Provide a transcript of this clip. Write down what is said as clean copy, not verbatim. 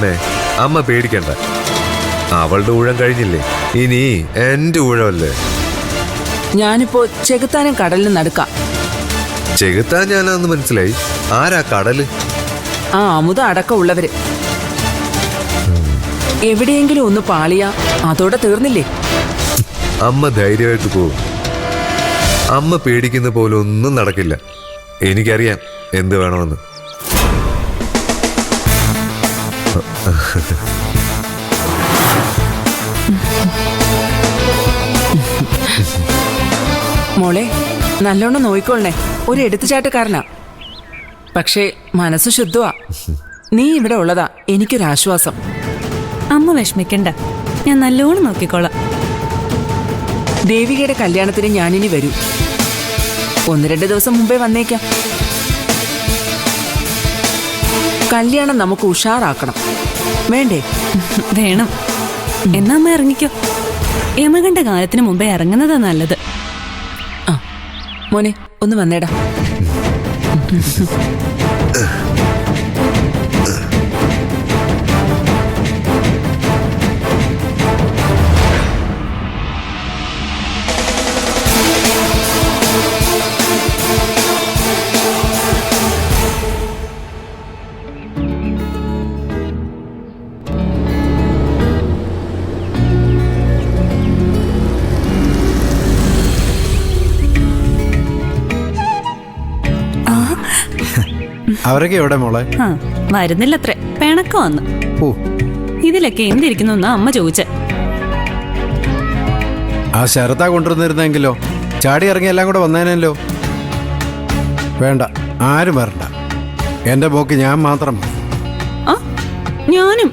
അമ്മേ, അമ്മ പേടിക്കണ്ട. അവളുടെ ഊഴം കഴിഞ്ഞില്ലേ, ഇനി എന്റെ ഊഴമല്ലേ. ഞാനിപ്പോ ചെകുത്താനും കടലിനും നടുക്കാം. ചെകുത്താൻ ഞാനാന്ന് മനസ്സിലായി. ആരാ കടല്? ആ അമുത അടക്കമുള്ളവര്. എവിടെയെങ്കിലും ഒന്ന് പാളിയാ അതോടെ തീർന്നില്ലേ? അമ്മ ധൈര്യമായിട്ട് പോകും. അമ്മ പേടിക്കുന്ന പോലെ ഒന്നും നടക്കില്ല. എനിക്കറിയാം എന്ത് വേണമെന്ന്. മോളെ, നല്ലോണം നോയിക്കൊള്ളണേ. ഒരു എടുത്തുചാട്ടക്കാരനാ, പക്ഷേ മനസ്സ് ശുദ്ധമാ. നീ ഇവിടെ ഉള്ളതാ എനിക്കൊരാശ്വാസം. അമ്മ വിഷമിക്കണ്ട, ഞാൻ നല്ലോണം നോക്കിക്കോളാം. ദേവികയുടെ കല്യാണത്തിന് ഞാനിനി വരൂ. 1-2 ദിവസം മുമ്പേ വന്നേക്കാം. കല്യാണം നമുക്ക് ഉഷാറാക്കണം, വേണ്ടേ? വേണം. എന്നാ അമ്മ ഇറങ്ങിക്കോ. യമകണ്ഠ കാലത്തിന് മുമ്പേ ഇറങ്ങുന്നതാ നല്ലത്. ആ മോനെ, ഒന്ന് വന്നേടാ. അവരൊക്കെ എവിടെ മോളെ? ആ വരുന്നില്ലത്രേ, പിണക്കം വന്ന്. ഓ, ഇതിലൊക്കെ എന്തിരിക്കുന്നു എന്നാ അമ്മ ചോദിച്ചേ. ആ ശരത്താ കൊണ്ടുവന്നിരുന്നെങ്കിലോ, ചാടി ഇറങ്ങി എല്ലാം കൂടെ വന്നേനല്ലോ. വേണ്ട, ആരും വരണ്ട. എന്റെ പോക്ക് ഞാൻ മാത്രം. ആ ഞാനും.